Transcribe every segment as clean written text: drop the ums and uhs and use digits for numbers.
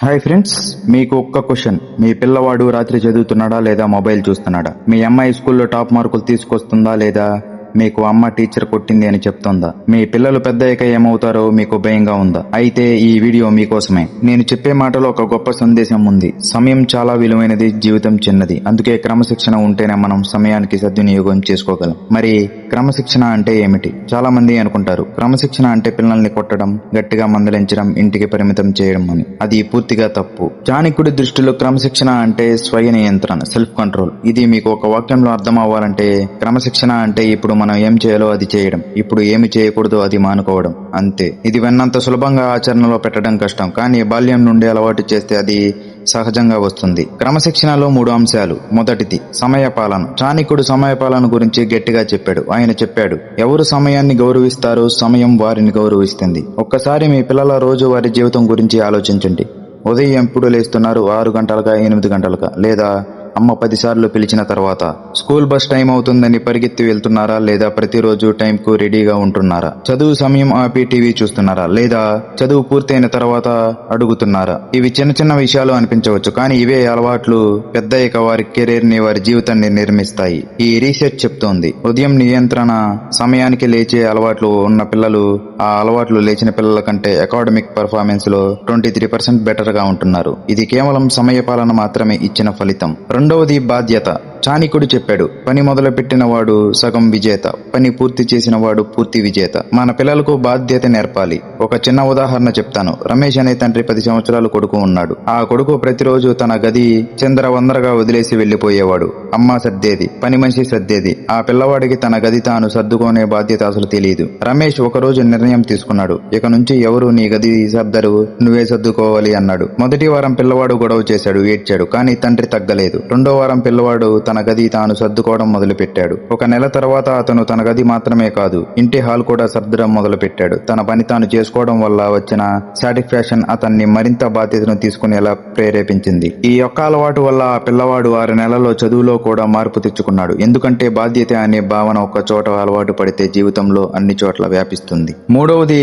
Hi friends, మీకు ఒక్క question. మీ పిల్లవాడు రాత్రి చదువుతున్నాడా లేదా మొబైల్ చూస్తున్నాడా? మీ అమ్మాయి స్కూల్లో టాప్ మార్కులు తీసుకొస్తుందా లేదా మీకు అమ్మ టీచర్ కొట్టింది అని చెప్తుందా? మీ పిల్లలు పెద్దయ్యాక ఏమవుతారో మీకు భయంగా ఉందా? అయితే ఈ వీడియో మీకోసమే. నేను చెప్పే మాటలో ఒక గొప్ప సందేశం ఉంది. సమయం చాలా విలువైనది, జీవితం చిన్నది. అందుకే క్రమశిక్షణ ఉంటేనే మనం సమయానికి సద్వినియోగం చేసుకోగలం. మరి క్రమశిక్షణ అంటే ఏమిటి? చాలా మంది అనుకుంటారు క్రమశిక్షణ అంటే పిల్లల్ని కొట్టడం, గట్టిగా మందలించడం, ఇంటికి పరిమితం చేయడం అని. అది పూర్తిగా తప్పు. చాణక్యుడి దృష్టిలో క్రమశిక్షణ అంటే స్వయ నియంత్రణ, సెల్ఫ్ కంట్రోల్. ఇది మీకు ఒక వాక్యంలో అర్థం అవ్వాలంటే, క్రమశిక్షణ అంటే ఇప్పుడు మనం ఏం చేయాలో అది చేయడం, ఇప్పుడు ఏమి చేయకూడదో అది మానుకోవడం, అంతే. ఇది విన్నంత సులభంగా ఆచరణలో పెట్టడం కష్టం, కానీ బాల్యం నుండి అలవాటు చేస్తే అది సహజంగా వస్తుంది. క్రమశిక్షణలో 3 అంశాలు. మొదటిది సమయపాలన. చాణక్యుడు సమయపాలన గురించి గట్టిగా చెప్పాడు. ఆయన చెప్పాడు, ఎవరు సమయాన్ని గౌరవిస్తారో సమయం వారిని గౌరవిస్తుంది. ఒక్కసారి మీ పిల్లల రోజువారీ జీవితం గురించి ఆలోచించండి. ఉదయం ఎప్పుడు లేస్తున్నారు? 6 గంటలకా, 8 గంటలకా? లేదా అమ్మ 10 సార్లు పిలిచిన తర్వాత స్కూల్ బస్ టైం అవుతుందని పరిగెత్తి వెళ్తున్నారా? లేదా ప్రతిరోజు టైంకు రెడీగా ఉంటున్నారా? చదువు సమయం ఆపి టీవీ చూస్తున్నారా? లేదా చదువు పూర్తయిన తర్వాత అడుగుతున్నారా? ఇవి చిన్న చిన్న విషయాలు అనిపించవచ్చు, కానీ ఇవే అలవాట్లు పెద్దయ్యాక వారి కెరీర్ ని, వారి జీవితాన్ని నిర్మిస్తాయి. ఈ రీసెర్చ్ చెప్తోంది, ఉదయం నియంత్రణ, సమయానికి లేచే అలవాట్లు ఉన్న పిల్లలు ఆ అలవాట్లు లేచిన పిల్లల కంటే అకాడమిక్ పర్ఫార్మెన్స్ లో 23% బెటర్ గా ఉంటున్నారు. ఇది కేవలం సమయపాలన మాత్రమే ఇచ్చిన ఫలితం. రెండవది బాధ్యత. చాణక్యుడు చెప్పాడు, పని మొదలు పెట్టిన వాడు సగం విజేత, పని పూర్తి చేసిన వాడు పూర్తి విజేత. మన పిల్లలకు బాధ్యత నేర్పాలి. ఒక చిన్న ఉదాహరణ చెప్తాను. రమేష్ అనే తండ్రి 10 సంవత్సరాల కొడుకు ఉన్నాడు. ఆ కొడుకు ప్రతిరోజు తన గది చిందరవందరగా వదిలేసి వెళ్లిపోయేవాడు. అమ్మ సర్దేది, పని మనిషి సర్దేది. ఆ పిల్లవాడికి తన గది తాను సర్దుకునే బాధ్యత అసలు తెలియదు. రమేష్ ఒకరోజు నిర్ణయం తీసుకున్నాడు, ఇక నుంచి ఎవరు నీ గది సర్దరు, నువ్వే సర్దుకోవాలి అన్నాడు. మొదటి వారం పిల్లవాడు గొడవ చేశాడు, ఏడ్చాడు, కానీ తండ్రి తగ్గలేదు. రెండో వారం పిల్లవాడు తన గది తాను సర్దుకోవడం మొదలుపెట్టాడు. ఒక నెల తర్వాత అతను తన గది మాత్రమే కాదు, ఇంటి హాల్ కూడా సర్దడం మొదలుపెట్టాడు. తన పని తాను చేసుకోవడం వల్ల వచ్చిన సాటిస్ఫాక్షన్ అతన్ని మరింత బాధ్యతను తీసుకునేలా ప్రేరేపించింది. ఈ యొక్క అలవాటు వల్ల ఆ పిల్లవాడు 6 నెలల్లో చదువులో కూడా మార్పు తెచ్చుకున్నాడు. ఎందుకంటే బాధ్యత అనే భావన ఒక చోట అలవాటు పడితే జీవితంలో అన్ని చోట్ల వ్యాపిస్తుంది. మూడవది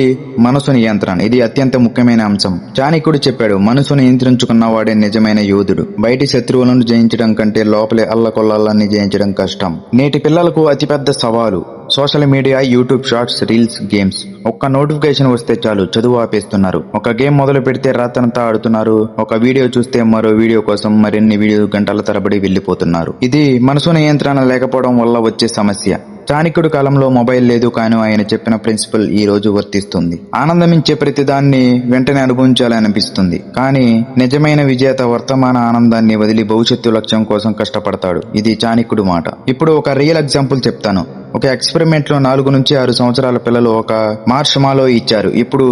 మనసు నియంత్రణ. ఇది అత్యంత ముఖ్యమైన అంశం. చాణక్యుడు చెప్పాడు, మనసు నియంత్రించుకున్న వాడే నిజమైన యోధుడు. బయటి శత్రువులను జయించడం కంటే లోపలే అల్లకొల్లాలని జయించడం కష్టం. నేటి పిల్లలకు అతిపెద్ద సవాలు social media, YouTube shorts, reels, games. ఒక్క నోటిఫికేషన్ వస్తే చాలు చదువు ఆపేస్తున్నారు. ఒక గేమ్ మొదలు పెడితే రాత్రంతా ఆడుతున్నారు. ఒక వీడియో చూస్తే మరో వీడియో కోసం మరిన్ని వీడియో గంటల తరబడి వెళ్లిపోతున్నారు. ఇది మనసు నియంత్రణ లేకపోవడం వల్ల వచ్చే సమస్య. చాణక్యుడి కాలంలో మొబైల్ లేదు, కానీ ఆయన చెప్పిన ప్రిన్సిపల్ ఈ రోజు వర్తిస్తుంది. ఆనందమించే ప్రతిదాన్ని వెంటనే అనుభవించాలనిపిస్తుంది, కానీ నిజమైన విజేత వర్తమాన ఆనందాన్ని వదిలి భవిష్యత్తు లక్ష్యం కోసం కష్టపడతాడు. ఇది చాణక్యుడి మాట. ఇప్పుడు ఒక రియల్ ఎగ్జాంపుల్ చెప్తాను. ఒక ఎక్స్పెరిమెంట్ లో 4 నుంచి 6 సంవత్సరాల పిల్లలు ఒక మార్షమాలో ఇచ్చారు. ఇప్పుడు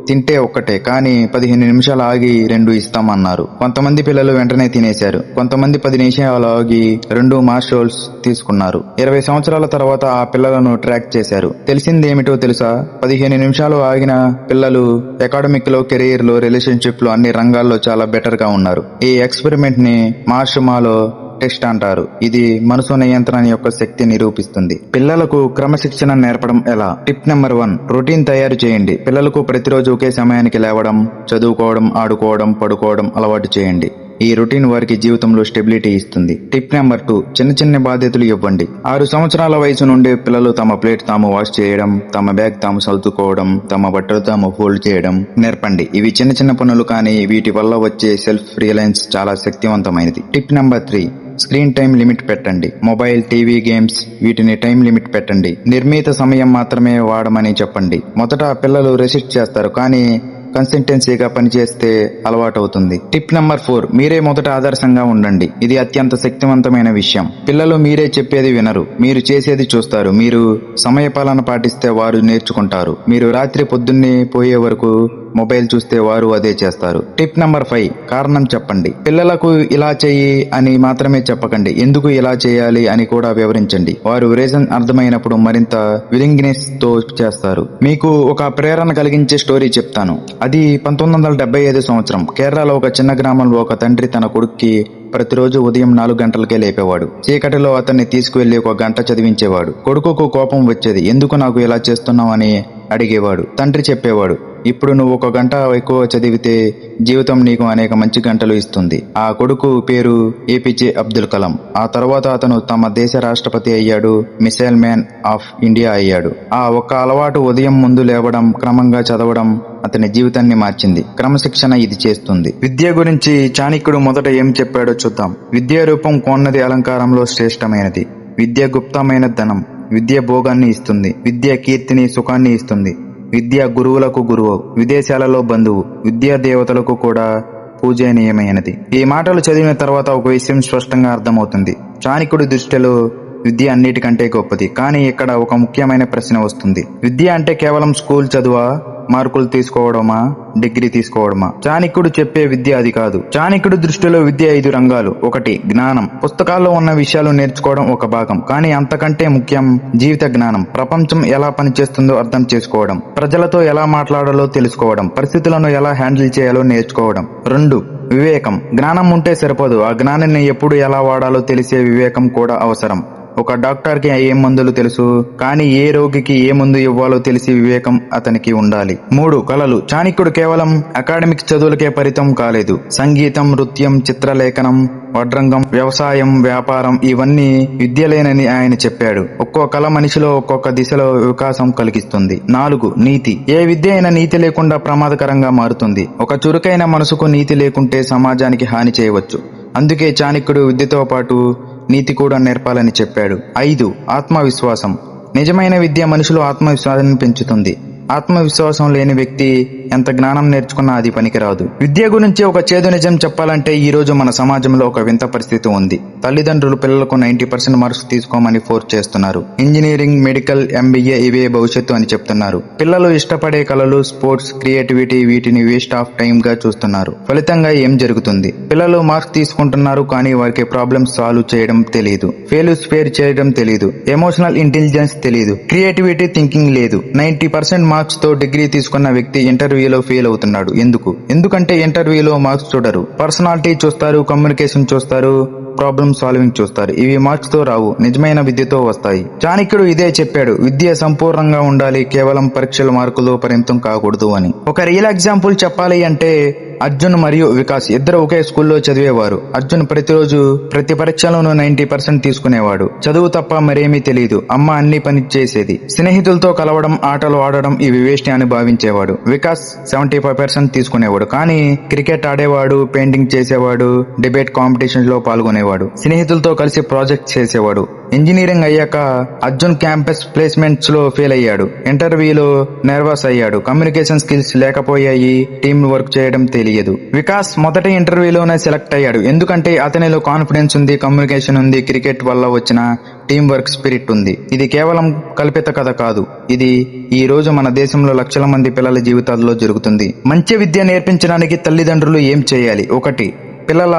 తింటే ఒక్కటే, కానీ 15 నిమిషాలు ఆగి 2 ఇస్తామన్నారు. కొంతమంది పిల్లలు వెంటనే తినేశారు. కొంతమంది 10 నిమిషాలు ఆగి 2 మార్షోల్స్ తీసుకున్నారు. 20 సంవత్సరాల తర్వాత ఆ పిల్లలను ట్రాక్ చేశారు. తెలిసిందేమిటో తెలుసా? 15 నిమిషాలు ఆగిన పిల్లలు అకాడమిక్ లో, కెరీర్ లో, రిలేషన్షిప్ లో, అన్ని రంగాల్లో చాలా బెటర్ గా ఉన్నారు. ఈ ఎక్స్పెరిమెంట్ ని మార్షమాలో టెస్ట్ అంటారు. ఇది మనసు నియంత్రణ యొక్క శక్తి నిరూపిస్తుంది. పిల్లలకు క్రమశిక్షణ నేర్పడం ఎలా? టిప్ నెంబర్ 1, రొటీన్ తయారు చేయండి. పిల్లలకు ప్రతిరోజు ఒకే సమయానికి లేవడం, చదువుకోవడం, ఆడుకోవడం, పడుకోవడం అలవాటు చేయండి. ఈ రొటీన్ వారికి జీవితంలో స్టెబిలిటీ ఇస్తుంది. టిప్ నెంబర్ 2, చిన్న చిన్న బాధ్యతలు ఇవ్వండి. 6 సంవత్సరాల వయసు నుండి పిల్లలు తమ ప్లేట్ తాము వాష్ చేయడం, తమ బ్యాగ్ తాము సర్దుకోవడం, తమ బట్టలు తాము ఫోల్డ్ చేయడం నేర్పండి. ఇవి చిన్న చిన్న పనులు, కానీ వీటి వల్ల వచ్చే సెల్ఫ్ రియలైన్స్ చాలా శక్తివంతమైనది. Tip number 3, screen time limit పెట్టండి. మొబైల్, టీవీ, గేమ్స్, వీటిని టైం లిమిట్ పెట్టండి. నిర్ణీత సమయం మాత్రమే వాడమని చెప్పండి. మొదట పిల్లలు రెసిస్ట్ చేస్తారు, కానీ కన్సిస్టెన్సీగా పనిచేస్తే అలవాటవుతుంది. టిప్ నెంబర్ 4, మీరే మొదట ఆదర్శంగా ఉండండి. ఇది అత్యంత శక్తివంతమైన విషయం. పిల్లలు మీరే చెప్పేది వినరు, మీరు చేసేది చూస్తారు. మీరు సమయపాలన పాటిస్తే వారు నేర్చుకుంటారు. మీరు రాత్రి పొద్దున్నే పోయే వరకు మొబైల్ చూస్తే వారు అదే చేస్తారు. టిప్ నెంబర్ 5, కారణం చెప్పండి. పిల్లలకు ఇలా చెయ్యి అని మాత్రమే చెప్పకండి, ఎందుకు ఇలా చేయాలి అని కూడా వివరించండి. వారు రీజన్ అర్థమైనప్పుడు మరింత విలింగ్నెస్ తో చేస్తారు. మీకు ఒక ప్రేరణ కలిగించే స్టోరీ చెప్తాను. అది 1975 సంవత్సరం. కేరళలో ఒక చిన్న గ్రామంలో ఒక తండ్రి తన కొడుక్కి ప్రతిరోజు ఉదయం 4 గంటలకే లేపేవాడు. చీకటిలో అతన్ని తీసుకువెళ్లి 1 గంట చదివించేవాడు. కొడుకుకు కోపం వచ్చేది. ఎందుకు నాకు ఇలా చేస్తున్నావు అని అడిగేవాడు. తండ్రి చెప్పేవాడు, ఇప్పుడు నువ్వు 1 గంట ఎక్కువ చదివితే జీవితం నీకు అనేక మంచి గంటలు ఇస్తుంది. ఆ కొడుకు పేరు ఏపీజే అబ్దుల్ కలాం. ఆ తర్వాత అతను తమ దేశ రాష్ట్రపతి అయ్యాడు, మిసైల్ మ్యాన్ ఆఫ్ ఇండియా అయ్యాడు. ఆ ఒక్క అలవాటు, ఉదయం ముందు లేవడం, క్రమంగా చదవడం అతని జీవితాన్ని మార్చింది. క్రమశిక్షణ ఇది చేస్తుంది. విద్య గురించి చాణక్యుడు మొదట ఏం చెప్పాడో చూద్దాం. విద్యా రూపం కోన్నది, అలంకారంలో శ్రేష్టమైనది. విద్య గుప్తమైన ధనం. విద్య భోగాన్ని ఇస్తుంది. విద్య కీర్తిని, సుఖాన్ని ఇస్తుంది. విద్య గురువులకు గురువు, విదేశాలలో బంధువు, విద్యా దేవతలకు కూడా పూజనీయమైనది. ఈ మాటలు చదివిన తర్వాత ఒక విషయం స్పష్టంగా అర్థమవుతుంది. చాణక్యుడి దృష్టిలో విద్య అన్నిటికంటే గొప్పది. కానీ ఇక్కడ ఒక ముఖ్యమైన ప్రశ్న వస్తుంది. విద్య అంటే కేవలం స్కూల్ చదువా, మార్కులు తీసుకోవడమా, డిగ్రీ తీసుకోవడమా? చాణక్యుడు చెప్పే విద్య అది కాదు. చాణక్యుడి దృష్టిలో విద్య 5 రంగాలు. 1 జ్ఞానం. పుస్తకాల్లో ఉన్న విషయాలు నేర్చుకోవడం ఒక భాగం. కానీ అంతకంటే ముఖ్యం జీవిత జ్ఞానం. ప్రపంచం ఎలా పనిచేస్తుందో అర్థం చేసుకోవడం, ప్రజలతో ఎలా మాట్లాడాలో తెలుసుకోవడం, పరిస్థితులను ఎలా హ్యాండిల్ చేయాలో నేర్చుకోవడం. 2 వివేకం. జ్ఞానం ఉంటే సరిపోదు, ఆ జ్ఞానాన్ని ఎప్పుడు ఎలా వాడాలో తెలిసే వివేకం కూడా అవసరం. ఒక డాక్టర్కి ఏ మందులు తెలుసు, కానీ ఏ రోగికి ఏ మందు ఇవ్వాలో తెలిసి వివేకం అతనికి ఉండాలి. 3 కళలు. చాణక్యుడు కేవలం అకాడమిక్ చదువులకే పరితం కాలేదు. సంగీతం, నృత్యం, చిత్రలేఖనం, వడ్రంగం, వ్యవసాయం, వ్యాపారం ఇవన్నీ విద్యలేనని ఆయన చెప్పాడు. ఒక్కో కళ మనిషిలో ఒక్కొక్క దిశలో వికాసం కలిగిస్తుంది. 4 నీతి. ఏ విద్య అయినా నీతి లేకుండా ప్రమాదకరంగా మారుతుంది. ఒక చురుకైన మనసుకు నీతి లేకుంటే సమాజానికి హాని చేయవచ్చు. అందుకే చాణక్యుడు విద్యతో పాటు నీతి కూడా నేర్పాలని చెప్పాడు. 5 ఆత్మవిశ్వాసం. నిజమైన విద్య మనుషులు ఆత్మవిశ్వాసాన్ని పెంచుతుంది. ఆత్మవిశ్వాసం లేని వ్యక్తి ఎంత జ్ఞానం నేర్చుకున్నా అది పనికిరాదు. విద్య గురించి ఒక చేదు నిజం చెప్పాలంటే ఈ రోజు మన సమాజంలో ఒక వింత పరిస్థితి ఉంది. తల్లిదండ్రులు పిల్లలకు 90% మార్క్స్ తీసుకోమని ఫోర్స్ చేస్తున్నారు. ఇంజనీరింగ్, మెడికల్, ఎంబీఏ ఇవే భవిష్యత్తు అని చెప్తున్నారు. పిల్లలు ఇష్టపడే కళలు, స్పోర్ట్స్, క్రియేటివిటీ వీటిని వేస్ట్ ఆఫ్ టైం గా చూస్తున్నారు. ఫలితంగా ఏం జరుగుతుంది? పిల్లలు మార్క్స్ తీసుకుంటున్నారు, కానీ వారికి ప్రాబ్లమ్స్ సాల్వ్ చేయడం తెలియదు, ఫెయిల్యూర్స్ ఫేర్ చేయడం తెలియదు, ఎమోషనల్ ఇంటెలిజెన్స్ తెలియదు, క్రియేటివిటీ థింకింగ్ లేదు. 90% మార్క్స్ తో డిగ్రీ తీసుకున్న వ్యక్తి ఇంటర్వ్యూలో ఫెయిల్ అవుతున్నాడు. ఎందుకంటే ఇంటర్వ్యూలో మార్క్స్ చూడరు, పర్సనాలిటీ చూస్తారు, కమ్యూనికేషన్ చూస్తారు, ప్రాబ్లమ్ సాల్వింగ్ చూస్తారు. ఇవి మార్క్స్ తో రావు, నిజమైన విద్యతో వస్తాయి. చాణక్యుడు ఇదే చెప్పాడు. విద్య సంపూర్ణంగా ఉండాలి, కేవలం పరీక్షల మార్కులు పరిమితం కాకూడదు అని. ఒక రియల్ ఎగ్జాంపుల్ చెప్పాలి అంటే అర్జున్ మరియు వికాస్ ఇద్దరు ఒకే స్కూల్లో చదివేవారు. అర్జున్ ప్రతిరోజు ప్రతి పరీక్షలోనూ 90% తీసుకునేవాడు. చదువు తప్ప మరేమీ తెలియదు. అమ్మ అన్ని పని చేసేది. స్నేహితులతో కలవడం, ఆటలు ఆడడం ఇవి వేస్ట్ అని భావించేవాడు. వికాస్ 75% తీసుకునేవాడు, కానీ క్రికెట్ ఆడేవాడు, పెయింటింగ్ చేసేవాడు, డిబేట్ కాంపిటీషన్స్ లో పాల్గొనేవాడు, స్నేహితులతో కలిసి ప్రాజెక్ట్ చేసేవాడు. ఇంజనీరింగ్ అయ్యాక అర్జున్ క్యాంపస్ ప్లేస్మెంట్స్ లో ఫెయిల్ అయ్యాడు. ఇంటర్వ్యూలో నర్వస్ అయ్యాడు, కమ్యూనికేషన్ స్కిల్స్ లేకపోయాయి, టీమ్ వర్క్ చేయడం తెలియదు. వికాస్ మొదటి ఇంటర్వ్యూలోనే సెలెక్ట్ అయ్యాడు, ఎందుకంటే అతనిలో కాన్ఫిడెన్స్ ఉంది, కమ్యూనికేషన్ ఉంది, క్రికెట్ వల్ల వచ్చిన టీం వర్క్ స్పిరిట్ ఉంది. ఇది కేవలం కల్పిత కథ కాదు, ఇది ఈ రోజు మన దేశంలో లక్షల మంది పిల్లల జీవితాల్లో జరుగుతుంది. మంచి విద్య నేర్పించడానికి తల్లిదండ్రులు ఏం చేయాలి? 1 పిల్లల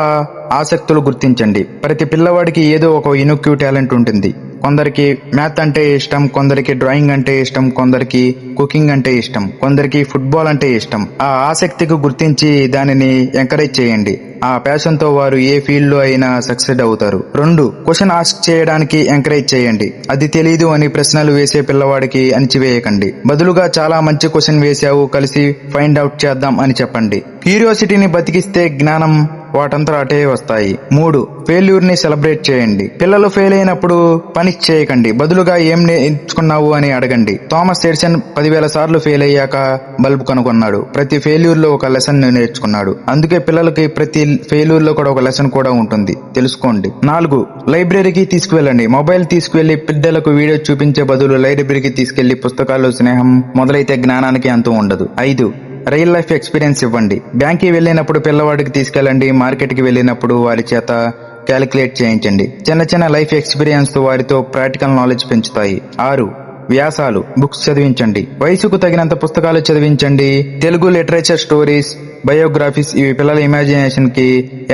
ఆసక్తులు గుర్తించండి. ప్రతి పిల్లవాడికి ఏదో ఒక యూనిక్ టాలెంట్ ఉంటుంది. కొందరికి మ్యాథ్ అంటే ఇష్టం, కొందరికి డ్రాయింగ్ అంటే ఇష్టం, కొందరికి కుకింగ్ అంటే ఇష్టం, కొందరికి ఫుట్బాల్ అంటే ఇష్టం. ఆ ఆసక్తికి గుర్తించి దానిని ఎంకరేజ్ చేయండి. ఆ ప్యాషన్ తో వారు ఏ ఫీల్డ్ లో అయినా సక్సెస్ అవుతారు. 2 క్వశ్చన్ ఆస్క్ చేయడానికి ఎంకరేజ్ చేయండి. అది తెలీదు అని ప్రశ్నలు వేసే పిల్లవాడికి అణిచివేయకండి. బదులుగా చాలా మంచి క్వశ్చన్ వేశావు, కలిసి ఫైండ్ అవుట్ చేద్దాం అని చెప్పండి. క్యూరియాసిటీని బతికిస్తే జ్ఞానం వాటంతా అటే వస్తాయి. 3 ఫెయిల్యూర్ ని సెలబ్రేట్ చేయండి. పిల్లలు ఫెయిల్ అయినప్పుడు పనిష్ చేయకండి, బదులుగా ఏం నేర్చుకున్నావు అని అడగండి. థామస్ ఎడిసన్ 10,000 సార్లు ఫెయిల్ అయ్యాక బల్బ్ కనుగొన్నాడు. ప్రతి ఫెయిల్యూర్ లో ఒక లెసన్ నేర్చుకున్నాడు. అందుకే పిల్లలకి ప్రతి ఫెయిల్యూర్ లో కూడా ఒక లెసన్ కూడా ఉంటుంది, తెలుసుకోండి. 4 లైబ్రరీకి తీసుకువెళ్ళండి. మొబైల్ తీసుకువెళ్లి పిల్లలకు వీడియో చూపించే బదులు లైబ్రరీకి తీసుకెళ్లి పుస్తకాల్లో స్నేహం మొదలైతే జ్ఞానానికి అంతు ఉండదు. 5 రియల్ లైఫ్ ఎక్స్పీరియన్స్ ఇవ్వండి. బ్యాంక్కి వెళ్ళినప్పుడు పిల్లవాడికి తీసుకెళ్ళండి, మార్కెట్కి వెళ్ళినప్పుడు వారి చేత క్యాలిక్యులేట్ చేయించండి. చిన్న లైఫ్ ఎక్స్పీరియన్స్ వారితో ప్రాక్టికల్ నాలెడ్జ్ పెంచుతాయి. 6 వ్యాసాలు, బుక్స్ చదివించండి. వయసుకు తగినంత పుస్తకాలు చదివించండి. తెలుగు లిటరేచర్, స్టోరీస్, బయోగ్రఫీస్ ఇవి పిల్లల ఇమాజినేషన్ కి,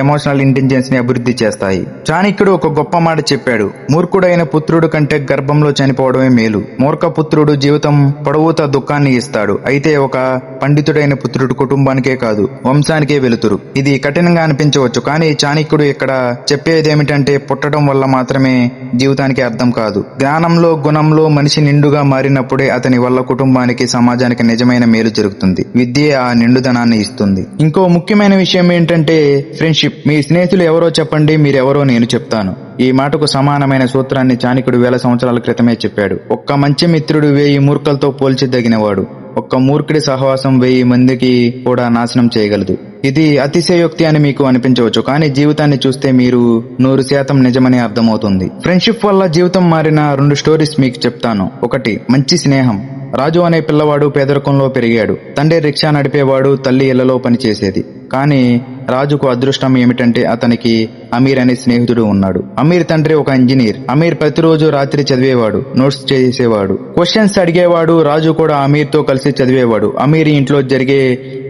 ఎమోషనల్ ఇంటెలిజెన్స్ ని అభివృద్ధి చేస్తాయి. చాణక్యుడు ఒక గొప్ప మాట చెప్పాడు. మూర్ఖుడైన పుత్రుడు కంటే గర్భంలో చనిపోవడమే మేలు. మూర్ఖ పుత్రుడు జీవితం పొడవుతా దుఃఖాన్ని ఇస్తాడు. అయితే ఒక పండితుడైన పుత్రుడు కుటుంబానికే కాదు వంశానికే వెలుతురు. ఇది కఠినంగా అనిపించవచ్చు, కానీ చాణక్యుడు ఇక్కడ చెప్పేదేమిటంటే పుట్టడం వల్ల మాత్రమే జీవితానికి అర్థం కాదు. జ్ఞానంలో, గుణంలో మనిషి నిండుగా మారినప్పుడే అతని వల్ల కుటుంబానికి, సమాజానికి నిజమైన మేలు జరుగుతుంది. విద్యే ఆ నిండుదనాన్ని ఇస్తుంది. ఇంకో ముఖ్యమైన విషయం ఏంటంటే ఫ్రెండ్షిప్. మీ స్నేహితులు ఎవరో చెప్పండి, మీరెవరో నేను చెప్తాను. ఈ మాటకు సమానమైన సూత్రాన్ని చాణక్యుడు 1000 సంవత్సరాల క్రితమే చెప్పాడు. ఒక్క మంచి మిత్రుడు 1000 మూర్ఖులతో పోల్చిదగినవాడు. ఒక్క మూర్ఖుడి సహవాసం 1000 మందికి కూడా నాశనం చేయగలదు. ఇది అతిశయోక్తి అని మీకు అనిపించవచ్చు, కానీ జీవితాన్ని చూస్తే మీరు 100% నిజమని అర్థమవుతుంది. ఫ్రెండ్షిప్ వల్ల జీవితం మారిన 2 స్టోరీస్ మీకు చెప్తాను. ఒకటి, మంచి స్నేహం. రాజు అనే పిల్లవాడు పేదరికంలో పెరిగాడు. తండ్రి రిక్షా నడిపేవాడు, తల్లి ఇళ్లలో పనిచేసేది. కానీ రాజుకు అదృష్టం ఏమిటంటే అతనికి అమీర్ అనే స్నేహితుడు ఉన్నాడు. అమీర్ తండ్రి ఒక ఇంజనీర్. అమీర్ ప్రతిరోజు రాత్రి చదివేవాడు, నోట్స్ చేసేవాడు, క్వశ్చన్స్ అడిగేవాడు. రాజు కూడా అమీర్ తో కలిసి చదివేవాడు. అమీర్ ఇంట్లో జరిగే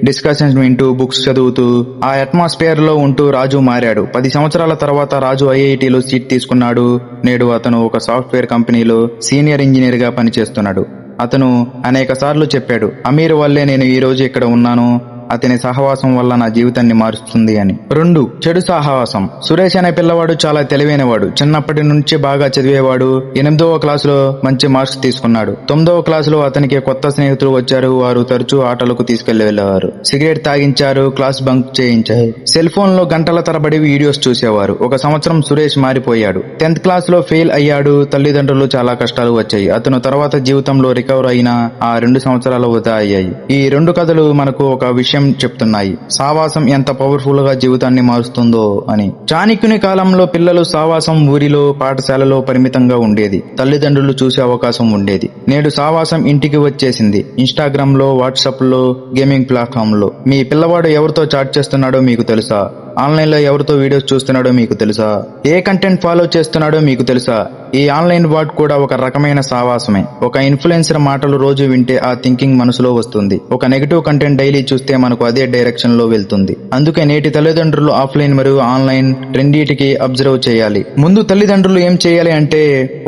డిస్కషన్స్ వింటూ, బుక్స్ చదువుతూ, ఆ అట్మాస్ఫియర్ లో ఉంటూ రాజు మారాడు. 10 సంవత్సరాల తర్వాత రాజు ఐఐటిలో సీట్ తీసుకున్నాడు. నేడు అతను ఒక సాఫ్ట్వేర్ కంపెనీలో సీనియర్ ఇంజనీర్ గా పనిచేస్తున్నాడు. అతను అనేక సార్లు చెప్పాడు, అమీర్ వల్లే నేను ఈ రోజు ఇక్కడ ఉన్నాను. అతని సహవాసం వల్ల నా జీవితాన్ని మారుస్తుంది అని. 2, చెడు సహవాసం. సురేష్ అనే పిల్లవాడు చాలా తెలివైనవాడు. చిన్నప్పటి నుంచి బాగా చదివేవాడు. 8వ క్లాసులో మంచి మార్క్స్ తీసుకున్నాడు. 9వ క్లాసులో అతనికి కొత్త స్నేహితులు వచ్చారు. వారు తరచూ ఆటలకు తీసుకెళ్లేవారు. సిగరెట్ తాగించారు, క్లాస్ బంక్ చేయించారు, సెల్ ఫోన్ లో గంటల తరబడి వీడియోస్ చూసేవారు. ఒక సంవత్సరం సురేష్ మారిపోయాడు. 10th క్లాస్ లో ఫెయిల్ అయ్యాడు. తల్లిదండ్రులు చాలా కష్టాలు వచ్చాయి. అతను తర్వాత జీవితంలో రికవర్ అయినా ఆ 2 సంవత్సరాలు వృధా అయ్యాయి. ఈ 2 కథలు మనకు ఒక విషయం చెప్తున్నాయి. సావాసం ఎంత పవర్ఫుల్ గా జీవితాన్ని మారుస్తుందో అని. చాణక్యుని కాలంలో పిల్లలు సావాసం ఊరిలో, పాఠశాలలో పరిమితంగా ఉండేది. తల్లిదండ్రులు చూసే అవకాశం ఉండేది. నేడు సావాసం ఇంటికి వచ్చేసింది. ఇన్స్టాగ్రామ్ లో, వాట్సాప్ లో, గేమింగ్ ప్లాట్ఫామ్ లో. మీ పిల్లవాడు ఎవరితో చాట్ చేస్తున్నాడో మీకు తెలుసా? ఆన్లైన్ లో ఎవరితో వీడియోస్ చూస్తున్నాడో మీకు తెలుసా? ఏ కంటెంట్ ఫాలో చేస్తున్నాడో మీకు తెలుసా? ఈ ఆన్లైన్ వాడ్ కూడా ఒక రకమైన సావాసమే. ఒక ఇన్ఫ్లుయెన్సర్ మాటలు రోజు వింటే ఆ థింకింగ్ మనసులో వస్తుంది. ఒక నెగటివ్ కంటెంట్ డైలీ చూస్తే మనకు అదే డైరెక్షన్ లో వెళ్తుంది. అందుకే నేటి తల్లిదండ్రులు ఆఫ్లైన్ మరియు ఆన్లైన్ రెండింటికి అబ్జర్వ్ చేయాలి. ముందు తల్లిదండ్రులు ఏం చేయాలి అంటే,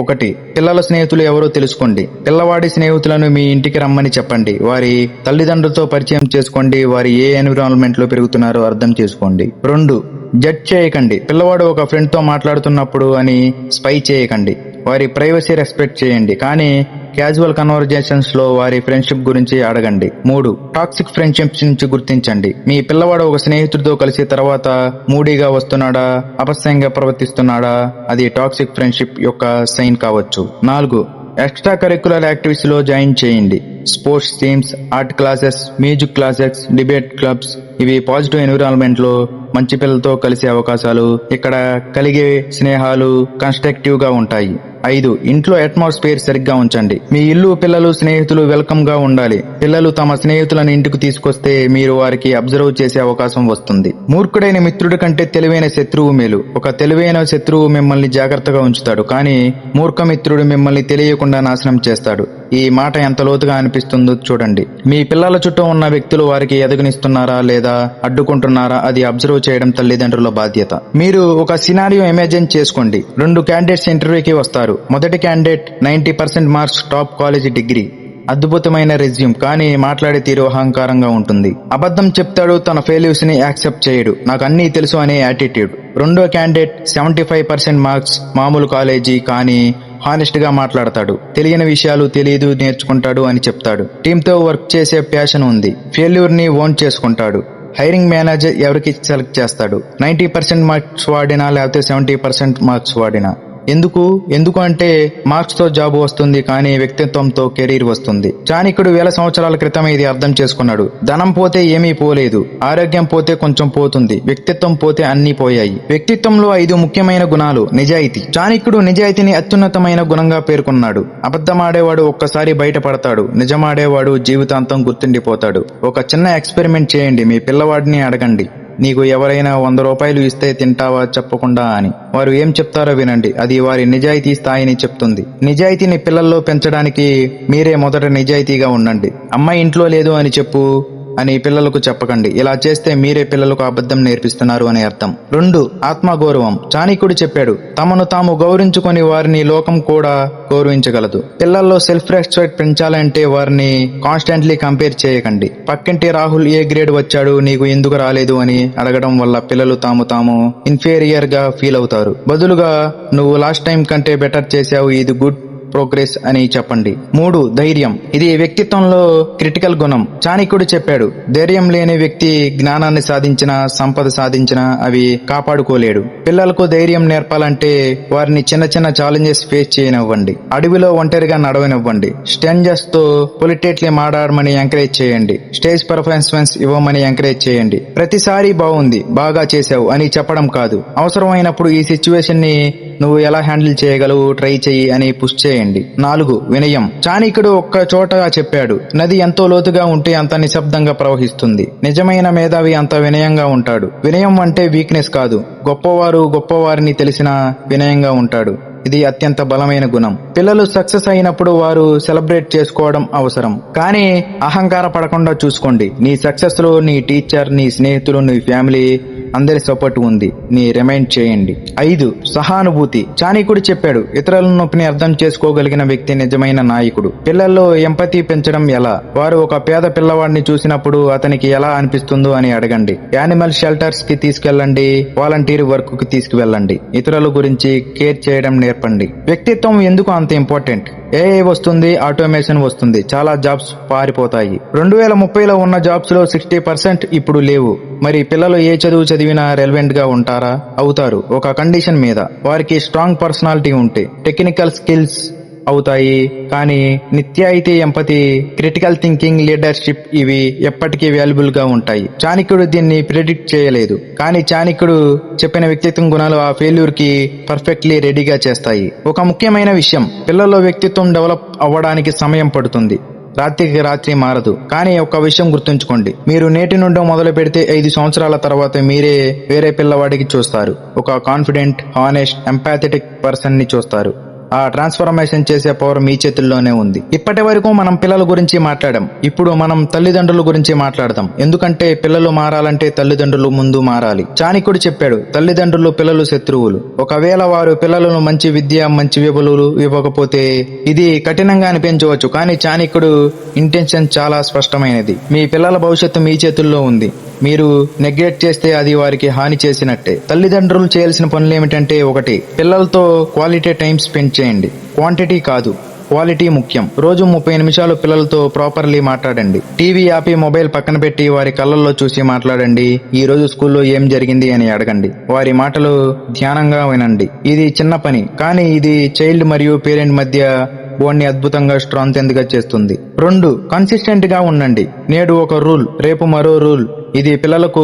1, పిల్లల స్నేహితులు ఎవరో తెలుసుకోండి. పిల్లవాడి స్నేహితులను మీ ఇంటికి రమ్మని చెప్పండి. వారి తల్లిదండ్రులతో పరిచయం చేసుకోండి. వారి ఏ ఎన్విరాన్మెంట్ లో పెరుగుతున్నారో అర్థం చేసుకోండి. 2, జడ్జ్ చేయకండి. పిల్లవాడు ఒక ఫ్రెండ్ తో మాట్లాడుతున్నప్పుడు అని స్పై చేయకండి. వారి ప్రైవసీ రెస్పెక్ట్ చేయండి, కానీ క్యాజువల్ కన్వర్జేషన్స్ లో వారి ఫ్రెండ్షిప్ గురించి అడగండి. 3, టాక్సిక్ ఫ్రెండ్షిప్స్ నుంచి గుర్తించండి. మీ పిల్లవాడు ఒక స్నేహితుడితో కలిసి తర్వాత మూడీగా వస్తున్నాడా, అపస్యంగా ప్రవర్తిస్తున్నాడా, అది టాక్సిక్ ఫ్రెండ్షిప్ యొక్క సైన్ కావచ్చు. 4, ఎక్స్ట్రా కరిక్యులర్ యాక్టివిటీస్ లో జాయిన్ చేయండి. Sports teams, art classes, music classes, debate clubs. ఇవి పాజిటివ్ ఎన్విరాన్మెంట్ లో మంచి పిల్లలతో కలిసే అవకాశాలు. ఇక్కడ కలిగే స్నేహాలు కన్స్ట్రక్టివ్ గా ఉంటాయి. 5, ఇంట్లో అట్మాస్ఫియర్ సరిగ్గా ఉంచండి. మీ ఇల్లు, పిల్లలు, స్నేహితులు వెల్కమ్ గా ఉండాలి. పిల్లలు తమ స్నేహితులను ఇంటికి తీసుకొస్తే మీరు వారికి అబ్జర్వ్ చేసే అవకాశం వస్తుంది. మూర్ఖుడైన మిత్రుడి కంటే తెలివైన శత్రువు మేలు. ఒక తెలివైన శత్రువు మిమ్మల్ని జాగ్రత్తగా ఉంచుతాడు, కానీ మూర్ఖ మిత్రుడు మిమ్మల్ని తెలియకుండా నాశనం చేస్తాడు. ఈ మాట ఎంత లోతుగా అనిపిస్తుందో చూడండి. మీ పిల్లల చుట్టూ ఉన్న వ్యక్తులు వారికి ఎదగనిస్తున్నారా లేదా అడ్డుకుంటున్నారా, అది అబ్జర్వ్ చేయడం తల్లిదండ్రుల బాధ్యత. మీరు ఒక సినారియో ఇమాజిన్ చేసుకోండి. 2 క్యాండిడేట్స్ ఇంటర్వ్యూకి వస్తారు. మొదటి candidate 90% marks, top college degree, అద్భుతమైన రెజ్యూమ్, కానీ మాట్లాడే తీరు అహంకారంగా ఉంటుంది. అబద్ధం చెప్తాడు, తన ఫెయిల్యూర్స్ ని యాక్సెప్ట్ చేయడు, నాకు అన్నీ తెలుసు అనే యాటిట్యూడ్. రెండో క్యాండిడేట్ 75% మార్క్స్, మామూలు కాలేజీ, కానీ హానెస్ట్ గా మాట్లాడతాడు. తెలియని విషయాలు తెలియదు, నేర్చుకుంటాడు అని చెప్తాడు. టీమ్ తో వర్క్ చేసే ప్యాషన్ ఉంది. ఫెయిల్యూర్ ని ఓన్ చేసుకుంటాడు. హైరింగ్ మేనేజర్ ఎవరికి సెలెక్ట్ చేస్తాడు? 90% మార్క్స్ వాడినా లేకపోతే 70% మార్క్స్ వాడినా. ఎందుకు అంటే మార్క్స్ తో జాబ్ వస్తుంది, కానీ వ్యక్తిత్వంతో కెరీర్ వస్తుంది. చాణక్యుడు 1000 సంవత్సరాల క్రితం ఇది అర్థం చేసుకున్నాడు. ధనం పోతే ఏమీ పోలేదు, ఆరోగ్యం పోతే కొంచెం పోతుంది, వ్యక్తిత్వం పోతే అన్నీ పోయాయి. వ్యక్తిత్వంలో 5 ముఖ్యమైన గుణాలు. నిజాయితీ. చాణక్యుడు నిజాయితీని అత్యున్నతమైన గుణంగా పేర్కొన్నాడు. అబద్ధమాడేవాడు ఒక్కసారి బయటపడతాడు, నిజమాడేవాడు జీవితాంతం గుర్తుండిపోతాడు. ఒక చిన్న ఎక్స్పెరిమెంట్ చేయండి. మీ పిల్లవాడిని అడగండి, నీకు ఎవరైనా 100 రూపాయలు ఇస్తే తింటావా చెప్పకుండా అని. వారు ఏం చెప్తారో వినండి. అది వారి నిజాయితీ స్థాయిని చెప్తుంది. నిజాయితీని పిల్లల్లో పెంచడానికి మీరే మొదట నిజాయితీగా ఉండండి. అమ్మాయి ఇంట్లో లేదు అని చెప్పు, అని పిల్లలకు చెప్పకండి. ఇలా చేస్తే మీరే పిల్లలకు అబద్ధం నేర్పిస్తున్నారు అని అర్థం. 2. ఆత్మగౌరవం. చాణక్యుడు చెప్పాడు, తమను తాము గౌరవించుకొని వారిని లోకం కూడా గౌరవించగలదు. పిల్లల్లో సెల్ఫ్ రెస్పెక్ట్ పెంచాలంటే వారిని కాన్స్టెంట్లీ కంపేర్ చేయకండి. పక్కింటి రాహుల్ ఏ గ్రేడ్ వచ్చాడు, నీకు ఎందుకు రాలేదు అని అడగడం వల్ల పిల్లలు తాము ఇన్ఫీరియర్ గా ఫీల్ అవుతారు. బదులుగా నువ్వు లాస్ట్ టైం కంటే బెటర్ చేశావు, ఇది గుడ్ ప్రోగ్రెస్ అని చెప్పండి. 3. ధైర్యం. ఇది వ్యక్తిత్వంలో క్రిటికల్ గుణం. చాణక్యుడు చెప్పాడు, ధైర్యం లేని వ్యక్తి జ్ఞానాన్ని సాధించినా సంపద సాధించినా అవి కాపాడుకోలేడు. పిల్లలకు ధైర్యం నేర్పాలంటే వారిని చిన్న చిన్న ఛాలెంజెస్ ఫేస్ చేయనివ్వండి. అడవిలో ఒంటరిగా నడవనివ్వండి. స్ట్రేంజర్స్ తో పొలిటేట్లీ మాట్లాడమని ఎంకరేజ్ చేయండి. స్టేజ్ పర్ఫార్మెన్స్ ఇవ్వమని ఎంకరేజ్ చేయండి. ప్రతిసారి బాగుంది, బాగా చేశావు అని చెప్పడం కాదు. అవసరమైనప్పుడు ఈ సిచ్యువేషన్ ని నువ్వు ఎలా హ్యాండిల్ చేయగలవు, ట్రై చెయ్యి అని పుష్ చేయండి. 4. వినయం. చాణక్యుడు ఒక్క చోట చెప్పాడు, నది ఎంతో లోతుగా ఉంటే అంత నిశ్శబ్దంగా ప్రవహిస్తుంది. నిజమైన మేధావి అంత వినయంగా ఉంటాడు. వినయం అంటే వీక్నెస్ కాదు. గొప్పవారిని తెలిసిన వినయంగా ఉంటాడు. ఇది అత్యంత బలమైన గుణం. పిల్లలు సక్సెస్ అయినప్పుడు వారు సెలబ్రేట్ చేసుకోవడం అవసరం, కానీ అహంకార పడకుండా చూసుకోండి. నీ సక్సెస్ లో నీ టీచర్, నీ స్నేహితులు, నీ ఫ్యామిలీ అందరి సపోర్ట్ ఉంది. నీ రిమైండ్ చేయండి. 5. సహానుభూతి. చాణక్యుడు చెప్పాడు, ఇతరుల నొప్పిని అర్థం చేసుకోగలిగిన వ్యక్తి నిజమైన నాయకుడు. పిల్లల్లో ఎంపతి పెంచడం ఎలా? వారు ఒక పేద పిల్లవాడిని చూసినప్పుడు అతనికి ఎలా అనిపిస్తుందో అని అడగండి. యానిమల్ షెల్టర్స్ కి తీసుకెళ్ళండి, వాలంటీర్ వర్క్ కి తీసుకువెళ్ళండి. ఇతరుల గురించి కేర్ చేయడం నేర్పండి. వ్యక్తిత్వం ఎందుకు అంత ఇంపార్టెంట్? ఏఐ వస్తుంది, ఆటోమేషన్ వస్తుంది, చాలా జాబ్స్ పారిపోతాయి. 2030లో ఉన్న జాబ్స్ లో 60% ఇప్పుడు లేవు. మరి పిల్లలు ఏ చదువు చదివినా రెలవెంట్ గా ఉంటారా? అవుతారు, ఒక కండిషన్ మీద. వారికి స్ట్రాంగ్ పర్సనాలిటీ ఉంటే. టెక్నికల్ స్కిల్స్ అవుతాయి, కానీ నిత్యాయితీ, ఎంపతి, క్రిటికల్ థింకింగ్, లీడర్షిప్ ఇవి ఎప్పటికీ వాల్యుబుల్ గా ఉంటాయి. చాణక్యుడు దీన్ని ప్రిడిక్ట్ చేయలేదు, కానీ చాణక్యుడు చెప్పిన వ్యక్తిత్వం గుణాలు ఆ ఫెయిల్యూర్ కి పర్ఫెక్ట్లీ రెడీగా చేస్తాయి. ఒక ముఖ్యమైన విషయం, పిల్లల్లో వ్యక్తిత్వం డెవలప్ అవ్వడానికి సమయం పడుతుంది. రాత్రికి రాత్రి మారదు. కానీ ఒక విషయం గుర్తుంచుకోండి, మీరు నేటి నుండి మొదలు పెడితే 5 సంవత్సరాల తర్వాత మీరే వేరే పిల్లవాడికి చూస్తారు. ఒక కాన్ఫిడెంట్, హానెస్ట్, ఎంపాథెటిక్ పర్సన్ ని చూస్తారు. ఆ ట్రాన్స్ఫర్మేషన్ చేసే పవర్ మీ చేతుల్లోనే ఉంది. ఇప్పటి వరకు మనం పిల్లల గురించి మాట్లాడాం. ఇప్పుడు మనం తల్లిదండ్రుల గురించి మాట్లాడదాం. ఎందుకంటే పిల్లలు మారాలంటే తల్లిదండ్రులు ముందు మారాలి. చాణక్యుడు చెప్పాడు, తల్లిదండ్రులు పిల్లలు శత్రువులు. ఒకవేళ వారు పిల్లలను మంచి విద్య, మంచి విలువలు ఇవ్వకపోతే ఇది కఠినంగా అనిపించవచ్చు, కానీ చాణక్యుడు ఇంటెన్షన్ చాలా స్పష్టమైనది. మీ పిల్లల భవిష్యత్తు మీ చేతుల్లో ఉంది. మీరు నెగ్లెక్ట్ చేస్తే అది వారికి హాని చేసినట్టే. తల్లిదండ్రులు చేయాల్సిన పనులు ఏమిటంటే, 1. పిల్లలతో క్వాలిటీ టైం స్పెండ్ చేయండి. క్వాంటిటీ కాదు, క్వాలిటీ ముఖ్యం. రోజు 30 నిమిషాలు పిల్లలతో ప్రాపర్లీ మాట్లాడండి. టీవీ ఆపి మొబైల్ పక్కన పెట్టి వారి కళ్ళల్లో చూసి మాట్లాడండి. ఈ రోజు స్కూల్లో ఏం జరిగింది అని అడగండి. వారి మాటలు ధ్యానంగా వినండి. ఇది చిన్న పని, కానీ ఇది చైల్డ్ మరియు పేరెంట్ మధ్య బాండ్ని అద్భుతంగా స్ట్రాంగ్ గా చేస్తుంది. 2. కన్సిస్టెంట్ గా ఉండండి. నేడు ఒక రూల్, రేపు మరో రూల్. ఇది పిల్లలకు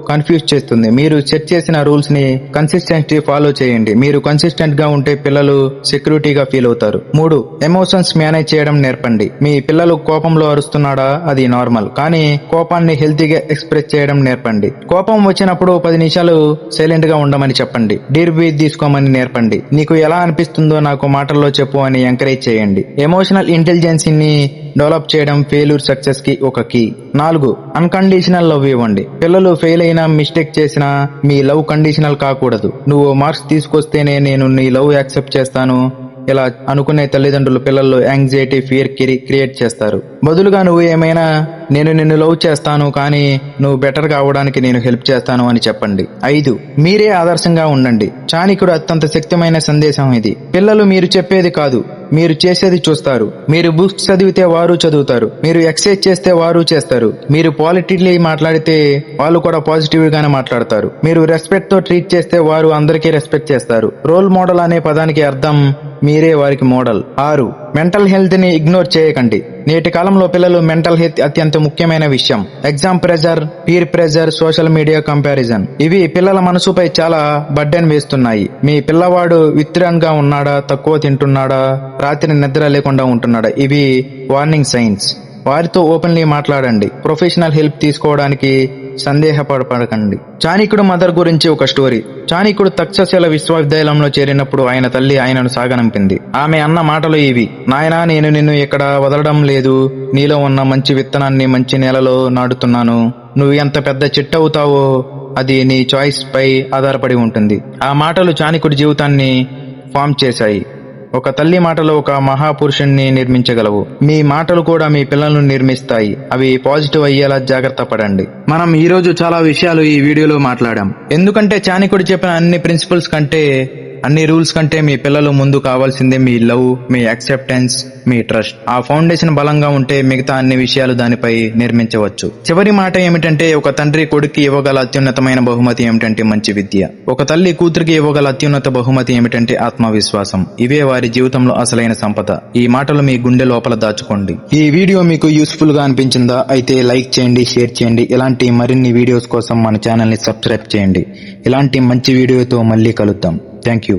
కన్ఫ్యూజ్ చేస్తుంది. మీరు సెట్ చేసిన రూల్స్ ని కన్సిస్టెంట్లీ ఫాలో చేయండి. మీరు కన్సిస్టెంట్ గా ఉంటే పిల్లలు సెక్యూరిటీగా ఫీల్ అవుతారు. 3. ఎమోషన్స్ మేనేజ్ చేయడం నేర్పండి. మీ పిల్లలు కోపంలో అరుస్తున్నాడా? అది నార్మల్, కానీ కోపాన్ని హెల్తీగా ఎక్స్ప్రెస్ చేయడం నేర్పండి. కోపం వచ్చినప్పుడు 10 నిమిషాలు సైలెంట్ గా ఉండమని చెప్పండి. డీప్ బ్రీత్ తీసుకోమని నేర్పండి. నీకు ఎలా అనిపిస్తుందో నాకు మాటల్లో చెప్పు అని ఎంకరేజ్ చేయండి. ఎమోషనల్ ఇంటెలిజెన్స్ ని డెవలప్ చేయడం ఫెయిల్యూర్ సక్సెస్ కి ఒక కీ. 4. అన్కండిషనల్ లవ్ ఇవ్వండి. పిల్లలు ఫెయిల్ అయినా, మిస్టేక్ చేసినా మీ లవ్ కండిషనల్ కాకూడదు. నువ్వు మార్క్స్ తీసుకొస్తేనే నేను నీ లవ్ యాక్సెప్ట్ చేస్తాను ఇలా అనుకునే తల్లిదండ్రులు పిల్లల్లో యాంగ్జైటీ, ఫియర్ క్రియేట్ చేస్తారు. బదులుగా నువ్వు ఏమైనా, నేను నిన్ను లవ్ చేస్తాను, కానీ నువ్వు బెటర్ గా అవ్వడానికి నేను హెల్ప్ చేస్తాను అని చెప్పండి. 5. మీరే ఆదర్శంగా ఉండండి. చాణక్యుడు అత్యంత శక్తిమైన సందేశం ఇది. పిల్లలు మీరు చెప్పేది కాదు, మీరు చేసేది చూస్తారు. మీరు బుక్స్ చదివితే వారు చదువుతారు. మీరు ఎక్సర్సైజ్ చేస్తే వారు చేస్తారు. మీరు పాజిటివ్లీ మాట్లాడితే వాళ్ళు కూడా పాజిటివ్ గానే మాట్లాడతారు. మీరు రెస్పెక్ట్ తో ట్రీట్ చేస్తే వారు అందరికీ రెస్పెక్ట్ చేస్తారు. రోల్ మోడల్ అనే పదానికి అర్థం మీరే వారికి మోడల్. 6. మెంటల్ హెల్త్ ని ఇగ్నోర్ చేయకండి. నేటి కాలంలో పిల్లలు మెంటల్ హెల్త్ అత్యంత ముఖ్యమైన విషయం. Exam pressure, peer pressure, social media comparison ఇవి పిల్లల మనసుపై చాలా బర్డెన్ వేస్తున్నాయి. మీ పిల్లవాడు విత్డ్రాన్ గా ఉన్నాడా, తక్కువ తింటున్నాడా, రాత్రి నిద్ర లేకుండా ఉంటున్నాడా? ఇవి వార్నింగ్ సైన్స్. వారితో ఓపెన్లీ మాట్లాడండి. ప్రొఫెషనల్ హెల్ప్ తీసుకోవడానికి సందేహపడకండి. చాణక్యుడు మదర్ గురించి ఒక స్టోరీ. చాణక్యుడు తక్షశిల విశ్వవిద్యాలయంలో చేరినప్పుడు ఆయన తల్లి ఆయనను సాగనంపింది. ఆమె అన్న మాటలు ఇవి: నాయనా, నేను నిన్ను ఇక్కడ వదలడం లేదు. నీలో ఉన్న మంచి విత్తనాన్ని మంచి నేలలో నాటుతున్నాను. నువ్వు ఎంత పెద్ద చెట్టు అవుతావో అది నీ చాయిస్ పై ఆధారపడి ఉంటుంది. ఆ మాటలు చాణక్యుడి జీవితాన్ని ఫామ్ చేశాయి. ఒక తల్లి మాటలు ఒక మహాపురుషుణ్ణి నిర్మించగలవు. మీ మాటలు కూడా మీ పిల్లలను నిర్మిస్తాయి. అవి పాజిటివ్ అయ్యేలా జాగ్రత్త పడండి. మనం ఈ రోజు చాలా విషయాలు ఈ వీడియోలో మాట్లాడాం. ఎందుకంటే చాణక్యుడు చెప్పిన అన్ని ప్రిన్సిపల్స్ కంటే, అన్ని రూల్స్ కంటే మీ పిల్లలు ముందు కావాల్సిందే మీ లవ్, మీ యాక్సెప్టెన్స్, మీ ట్రస్ట్. ఆ ఫౌండేషన్ బలంగా ఉంటే మిగతా అన్ని విషయాలు దానిపై నిర్మించవచ్చు. చివరి మాట ఏమిటంటే, ఒక తండ్రి కొడుక్కి ఇవ్వగల అత్యున్నతమైన బహుమతి ఏమిటంటే మంచి విద్య. ఒక తల్లి కూతురికి ఇవ్వగల అత్యున్నత బహుమతి ఏమిటంటే ఆత్మవిశ్వాసం. ఇవే వారి జీవితంలో అసలైన సంపద. ఈ మాటలు మీ గుండె లోపల దాచుకోండి. ఈ వీడియో మీకు యూస్ఫుల్ గా అనిపించిందా? అయితే లైక్ చేయండి, షేర్ చేయండి. ఇలాంటి మరిన్ని వీడియోస్ కోసం మన ఛానల్ ని సబ్స్క్రైబ్ చేయండి. ఇలాంటి మంచి వీడియోతో మళ్ళీ కలుద్దాం. Thank you.